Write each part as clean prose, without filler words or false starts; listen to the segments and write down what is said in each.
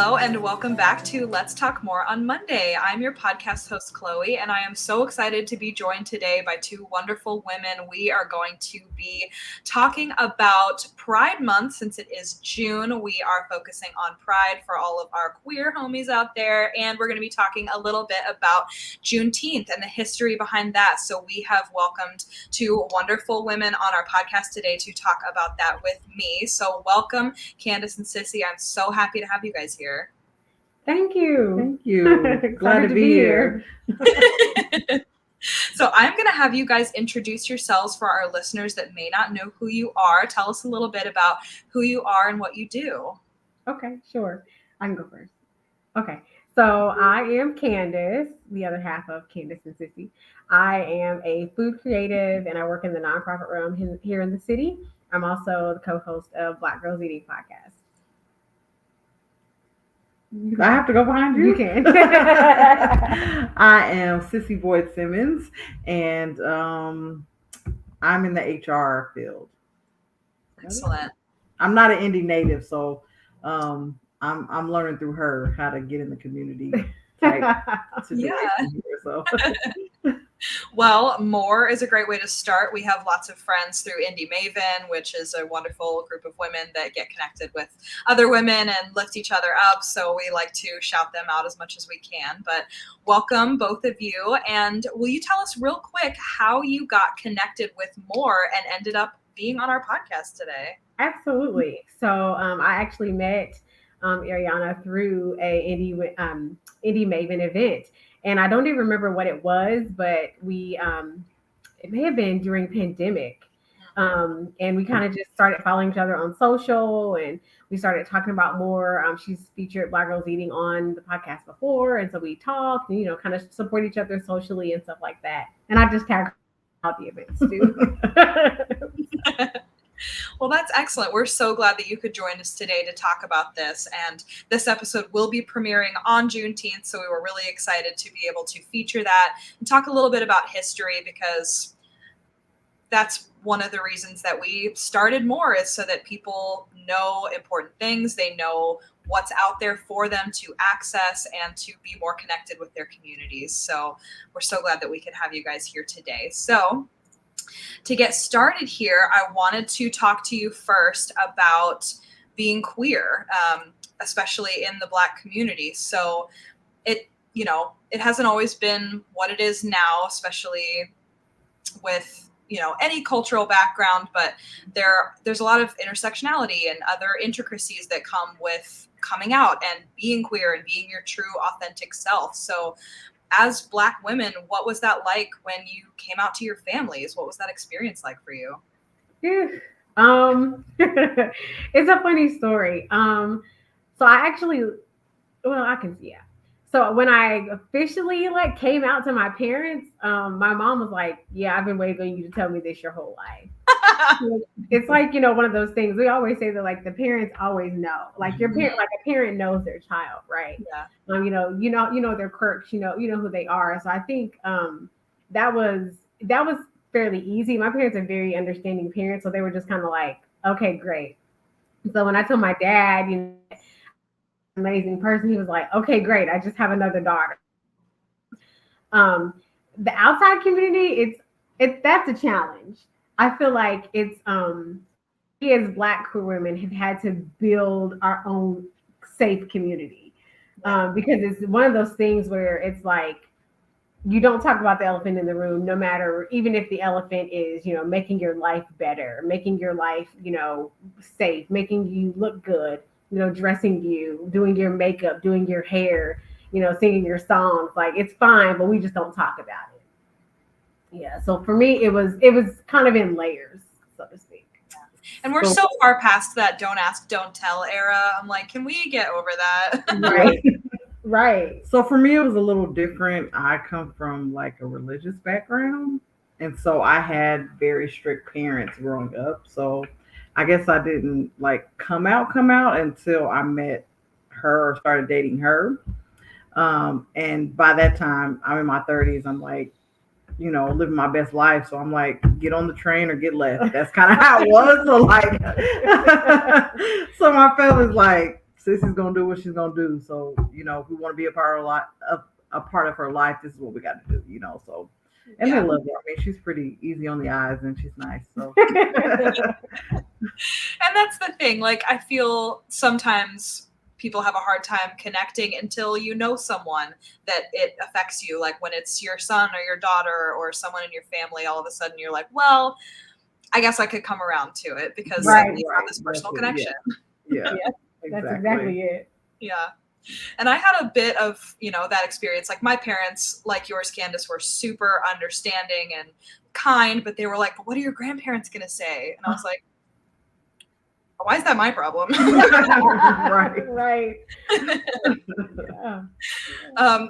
Hello and welcome back to Let's Talk More on Monday. I'm your podcast host, Chloe, and I am so excited to be joined today by two wonderful women. We are going to be talking about Pride Month. Since it is June, we are focusing on Pride for all of our queer homies out there, and we're going to be talking a little bit about Juneteenth and the history behind that. So we have welcomed two wonderful women on our podcast today to talk about that with me. So welcome, Candace and Sissy. I'm so happy to have you guys here. Thank you. Thank you. Glad to be here. So I'm going to have you guys introduce yourselves for our listeners that may not know who you are. Tell us a little bit about who you are and what you do. Okay, sure. I can go first. Okay, so I am Candace, the other half of Candace and Sissy. I am a food creative and I work in the nonprofit realm here in the city. I'm also the co-host of Black Girls Eating podcast. I have to go behind you? You can. I am Sissy Boyd Simmons, and I'm in the HR field. Excellent. I'm not an indie native, so I'm learning through her how to get in the community. Well, more is a great way to start. We have lots of friends through Indie Maven, which is a wonderful group of women that get connected with other women and lift each other up. So we like to shout them out as much as we can. But welcome, both of you. And will you tell us real quick how you got connected with More and ended up being on our podcast today? Absolutely. So I actually met Ariana through a Indie Maven event. And I don't even remember what it was, but we it may have been during pandemic. And we kind of just started following each other on social and we started talking about more. She's featured Black Girls Eating on the podcast before. And so we talked and, kind of support each other socially and stuff like that. And I just tagged all the events too. Well, that's excellent. We're so glad that you could join us today to talk about this. And this episode will be premiering on Juneteenth. So we were really excited to be able to feature that and talk a little bit about history, because that's one of the reasons that we started More, is so that people know important things. They know what's out there for them to access and to be more connected with their communities. So we're so glad that we could have you guys here today. So to get started here, I wanted to talk to you first about being queer, especially in the Black community. So it hasn't always been what it is now, especially with, any cultural background, but there's a lot of intersectionality and other intricacies that come with coming out and being queer and being your true authentic self. So as Black women, what was that like when you came out to your families? What was that experience like for you? It's a funny story. So I actually, I can see it. So when I officially came out to my parents, my mom was like, "Yeah, I've been waiting on you to tell me this your whole life." It's one of those things. We always say that the parents always know. Your parent, a parent knows their child, right? Yeah. You know their quirks. You know who they are. So I think that was fairly easy. My parents are very understanding parents, so they were just kind of like, "Okay, great." So when I told my dad, amazing person, he was like, "Okay, great. I just have another daughter." The outside community, that's a challenge. I feel like it's we as Black queer women have had to build our own safe community because it's one of those things where it's you don't talk about the elephant in the room, no matter, even if the elephant is, making your life better, making your life, safe, making you look good, dressing you, doing your makeup, doing your hair, singing your songs. It's fine, but we just don't talk about it. Yeah. So for me, it was kind of in layers, so to speak. And we're so far past that don't ask, don't tell era. I'm like, can we get over that? Right. Right. So for me, it was a little different. I come from a religious background. And so I had very strict parents growing up. So I guess I didn't come out until I met her or started dating her. And by that time, I'm in my 30s. I'm living my best life. So I'm get on the train or get left. That's kind of how it was. So so my family's Sissy's gonna do what she's gonna do. So, if we want to be a part of her life, this is what we got to do. So, and they love her. I mean, she's pretty easy on the eyes, and she's nice. So, And that's the thing. Like, I feel sometimes people have a hard time connecting until you know someone that it affects you. Like when it's your son or your daughter or someone in your family, all of a sudden you're like, well, I guess I could come around to it because we have this personal connection. Yeah. That's exactly it. Yeah. And I had a bit of, that experience. Like my parents, like yours, Candace, were super understanding and kind, but they were like, but what are your grandparents going to say? And I was like, why is that my problem? Right. Yeah.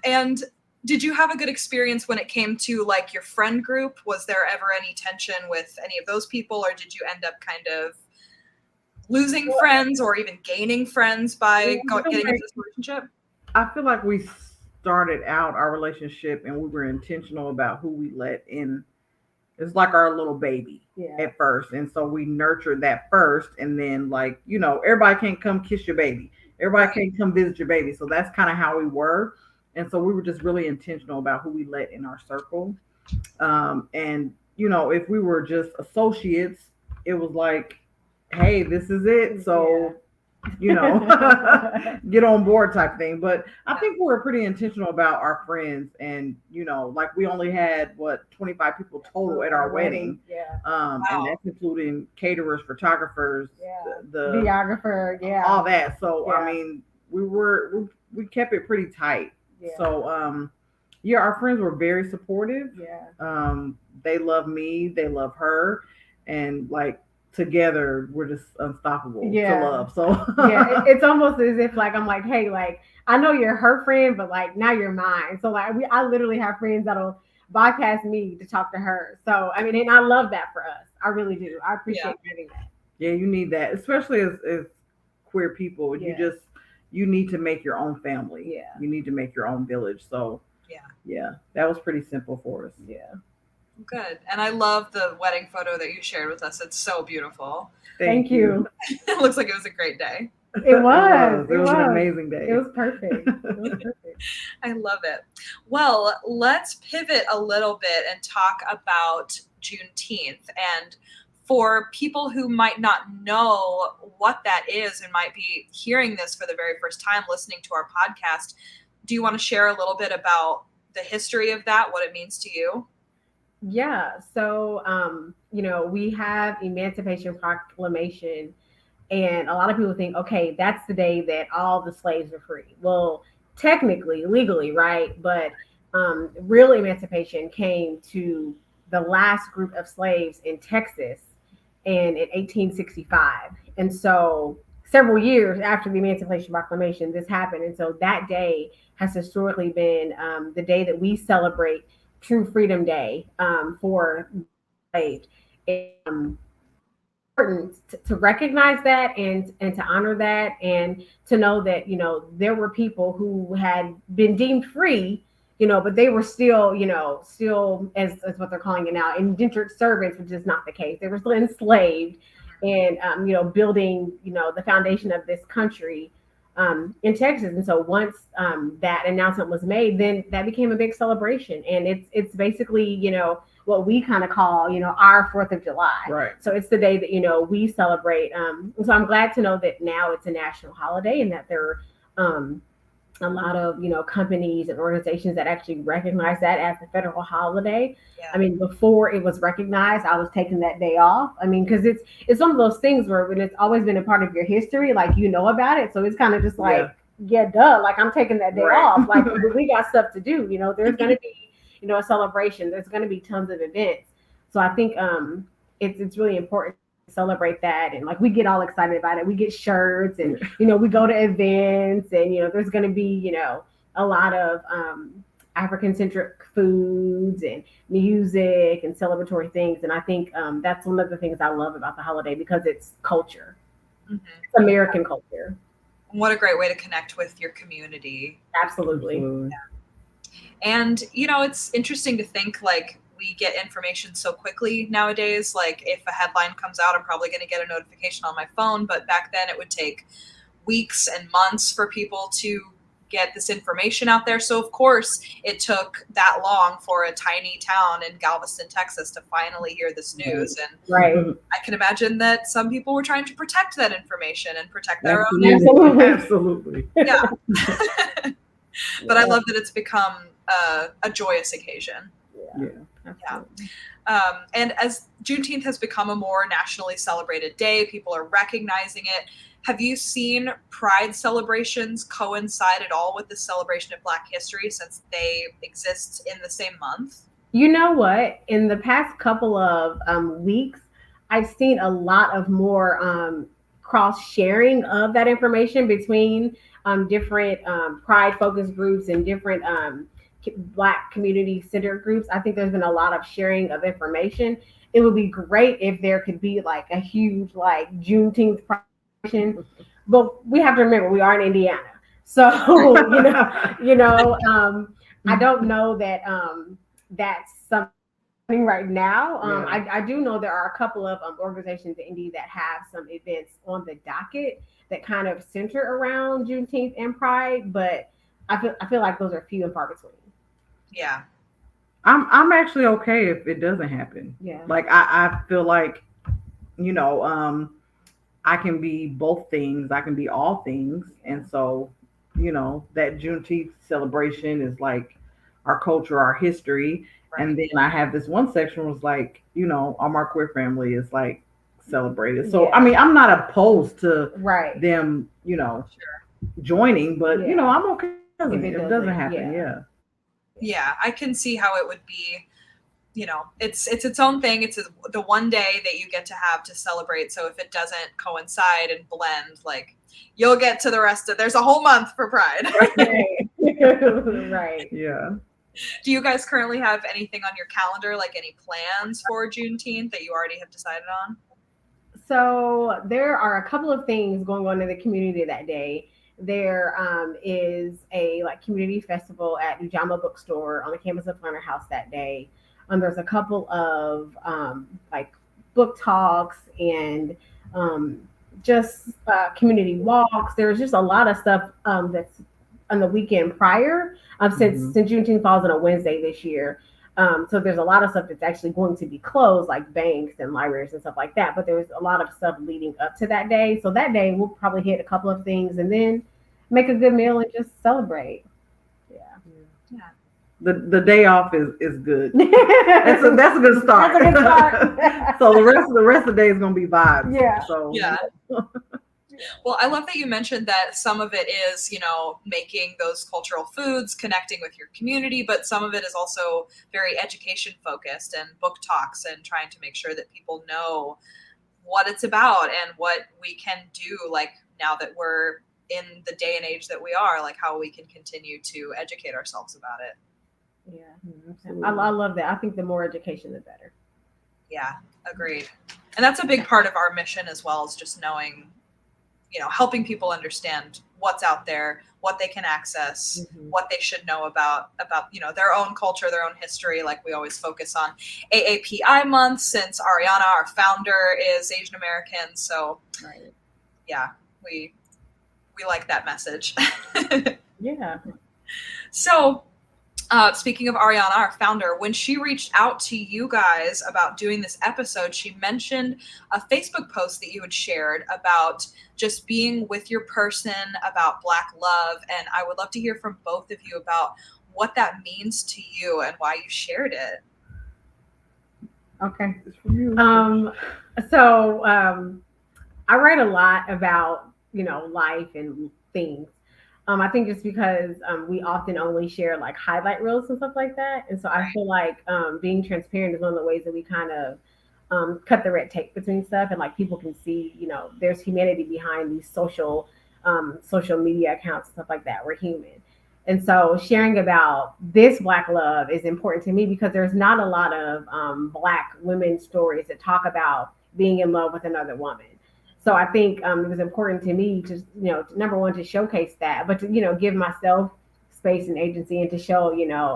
And did you have a good experience when it came to like your friend group? Was there ever any tension with any of those people, or did you end up kind of losing friends or even gaining friends by getting into this relationship? I feel like we started out our relationship and we were intentional about who we let in. It's like our little baby at first. And so we nurtured that first. And then everybody can't come kiss your baby. Everybody can't come visit your baby. So that's kind of how we were. And so we were just really intentional about who we let in our circle. And if we were just associates, it was like, hey, this is it. So, get on board type thing. But I think we were pretty intentional about our friends. And, like we only had 25 people total at our wedding. Yeah. And that's including caterers, photographers, the videographer, all that. So, I mean, we kept it pretty tight. Yeah. So, our friends were very supportive. Yeah. They love me. They love her. And together we're just unstoppable to love. So it's almost as if I'm like, hey, I know you're her friend, but now you're mine. So I literally have friends that'll bypass me to talk to her. So I mean, and I love that for us. I really do. I appreciate having that. Yeah, you need that, especially as queer people. You need to make your own family. Yeah, you need to make your own village. So that was pretty simple for us. Yeah. Good. And I love the wedding photo that you shared with us. It's so beautiful. Thank you. It looks like it was a great day. It was. It was an amazing day. It was perfect. I love it. Well, let's pivot a little bit and talk about Juneteenth. And for people who might not know what that is and might be hearing this for the very first time listening to our podcast, do you want to share a little bit about the history of that, what it means to you? Yeah. So, we have Emancipation Proclamation, and a lot of people think, okay, that's the day that all the slaves are free. Well, technically, legally, right? But real emancipation came to the last group of slaves in Texas in 1865. And so several years after the Emancipation Proclamation, this happened. And so that day has historically been the day that we celebrate True Freedom Day for slaves. Important to recognize that and to honor that, and to know that there were people who had been deemed free, but they were still as what they're calling it now, indentured servants, which is not the case. They were still enslaved, and building the foundation of this country in Texas. And so once that announcement was made, then that became a big celebration. And it's basically, what we kind of call, our 4th of July. Right. So it's the day that, we celebrate. So I'm glad to know that now it's a national holiday, and that there are a lot of, companies and organizations that actually recognize that as a federal holiday. Yeah. I mean, before it was recognized, I was taking that day off. I mean, because it's one of those things where when it's always been a part of your history, about it. So it's kind of just duh, I'm taking that day off. We got stuff to do. There's going to be, a celebration. There's going to be tons of events. So I think it's really important to celebrate that. And we get all excited about it. We get shirts, and, we go to events, and, there's going to be, a lot of African-centric foods and music and celebratory things. And I think that's one of the things I love about the holiday, because it's culture. Mm-hmm. It's American culture. What a great way to connect with your community. Absolutely. Yeah. And, it's interesting to think we get information so quickly nowadays. If a headline comes out, I'm probably going to get a notification on my phone. But back then it would take weeks and months for people to get this information out there. So of course it took that long for a tiny town in Galveston, Texas to finally hear this news. And Right. I can imagine that some people were trying to protect that information and protect their Absolutely. Absolutely. Yeah. But I love that it's become a joyous occasion. Yeah. And as Juneteenth has become a more nationally celebrated day, people are recognizing it. Have you seen Pride celebrations coincide at all with the celebration of Black history since they exist in the same month? You know what? In the past couple of weeks, I've seen a lot of more cross sharing of that information between different Pride focus groups and different Black community center groups. I think there's been a lot of sharing of information. It would be great if there could be like a huge like Juneteenth celebration, but we have to remember we are in Indiana, so I don't know that that's something right now. I do know there are a couple of organizations in Indy that have some events on the docket that kind of center around Juneteenth and Pride, but I feel like those are few and far between. Yeah. I'm actually okay if it doesn't happen. Yeah. Like I feel like, I can be both things. I can be all things. And so, that Juneteenth celebration is like our culture, our history. Right. And then I have this one section was like, all my queer family is like celebrated. So, I mean, I'm not opposed to them, joining, but, I'm okay if it doesn't happen. Yeah. Yeah, I can see how it would be, it's its own thing. It's the one day that you get to have to celebrate. So if it doesn't coincide and blend, like you'll get to the rest of, there's a whole month for Pride. Right. Yeah. Do you guys currently have anything on your calendar, like any plans for Juneteenth that you already have decided on? So there are a couple of things going on in the community that day. There is a like community festival at Ujamaa Bookstore on the campus of Planter House that day. There's a couple of like book talks and just community walks. There's just a lot of stuff that's on the weekend prior. Since Juneteenth falls on a Wednesday this year, so there's a lot of stuff that's actually going to be closed, like banks and libraries and stuff like that. But there's a lot of stuff leading up to that day. So that day we'll probably hit a couple of things and then make a good meal and just celebrate. Yeah. The day off is good. That's a good start. That's a good start. So the rest of the day is gonna be vibes. Yeah. So yeah. Well, I love that you mentioned that some of it is, making those cultural foods, connecting with your community, but some of it is also very education focused and book talks and trying to make sure that people know what it's about and what we can do, like now that we're in the day and age that we are, like how we can continue to educate ourselves about it. Yeah, I love that. I think the more education, the better. Yeah, agreed. And that's a big part of our mission as well, is just knowing, helping people understand what's out there, what they can access, what they should know about, their own culture, their own history. Like we always focus on AAPI month since Ariana, our founder, is Asian American. So yeah, we like that message. Yeah. So speaking of Ariana, our founder, when she reached out to you guys about doing this episode, she mentioned a Facebook post that you had shared about just being with your person, about Black love. And I would love to hear from both of you about what that means to you and why you shared it. Okay. So I write a lot about, life and things. I think just because we often only share like highlight reels and stuff like that. And so I feel like being transparent is one of the ways that we kind of cut the red tape between stuff, and like people can see, there's humanity behind these social media accounts and stuff like that. We're human. And so sharing about this Black love is important to me because there's not a lot of Black women's stories that talk about being in love with another woman. So I think it was important to me to, number one, to showcase that, but to, give myself space and agency and to show,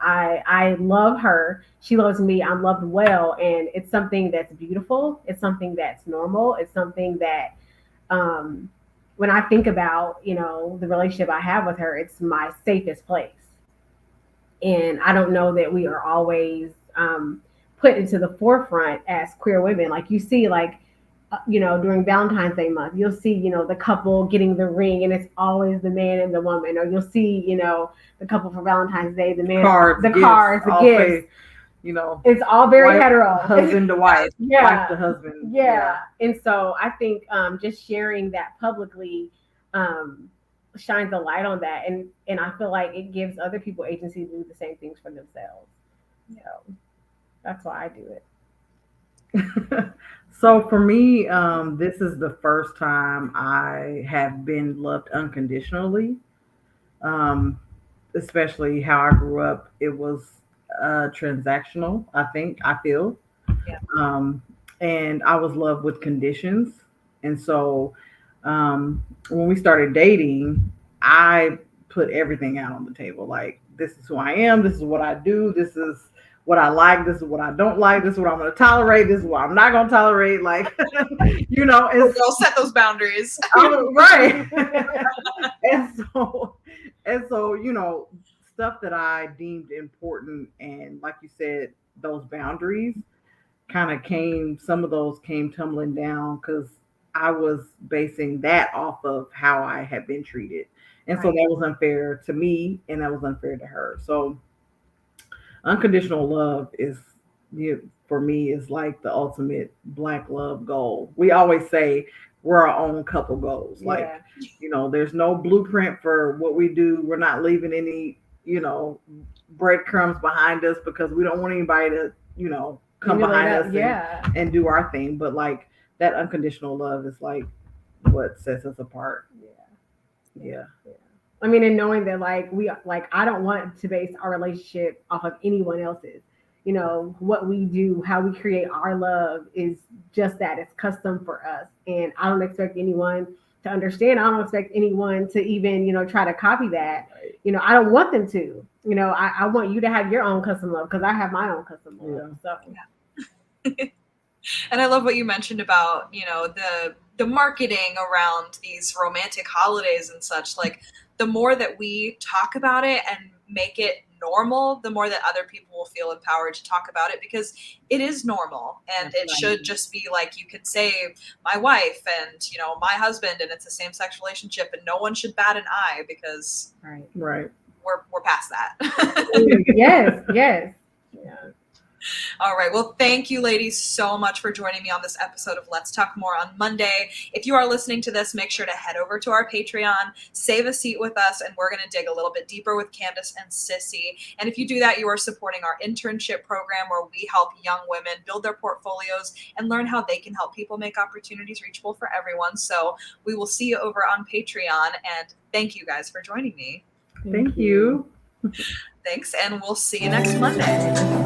I love her. She loves me. I'm loved well. And it's something that's beautiful. It's something that's normal. It's something that when I think about, the relationship I have with her, it's my safest place. And I don't know that we are always put into the forefront as queer women. Like you see, like, during Valentine's Day month, you'll see, the couple getting the ring and it's always the man and the woman. Or you'll see, the couple for Valentine's Day, the man, the gifts. It's all very hetero. Husband to wife, wife to husband. Yeah. And so I think just sharing that publicly shines a light on that. And I feel like it gives other people agency to do the same things for themselves. So that's why I do it. So for me, this is the first time I have been loved unconditionally. Especially how I grew up, it was transactional. I feel, Yeah. and I was loved with conditions. And so when we started dating, I put everything out on the table. Like, this is who I am. This is what I do. This is what I like. This is what I don't like. This is what I'm going to tolerate. This is what I'm not going to tolerate. Like, it's, we'll set those boundaries. Right. and so, stuff that I deemed important, and like you said, those boundaries some of those came tumbling down because I was basing that off of how I had been treated. And so that was unfair to me and that was unfair to her. So unconditional love for me is like the ultimate Black love goal. We always say we're our own couple goals. Like, there's no blueprint for what we do. We're not leaving any, breadcrumbs behind us because we don't want anybody to, come behind us and do our thing. But like that unconditional love is like what sets us apart. Yeah. I mean, and knowing that I don't want to base our relationship off of anyone else's. What we do, how we create our love is just that. It's custom for us. And I don't expect anyone to understand. I don't expect anyone to even, try to copy that. Right. I don't want them to. I want you to have your own custom love because I have my own custom love. So. And I love what you mentioned about, the marketing around these romantic holidays and such. Like, the more that we talk about it and make it normal, the more that other people will feel empowered to talk about it because it is normal. And it should just be like, you could say my wife and, my husband, and it's a same-sex relationship, and no one should bat an eye because right. We're past that. Yes. Yeah. All right. Well, thank you, ladies, so much for joining me on this episode of Let's Talk More on Monday. If you are listening to this, make sure to head over to our Patreon, save a seat with us, and we're going to dig a little bit deeper with Candace and Sissy. And if you do that, you are supporting our internship program where we help young women build their portfolios and learn how they can help people make opportunities reachable for everyone. So we will see you over on Patreon. And thank you guys for joining me. Thank you. Thanks. And we'll see you next Monday.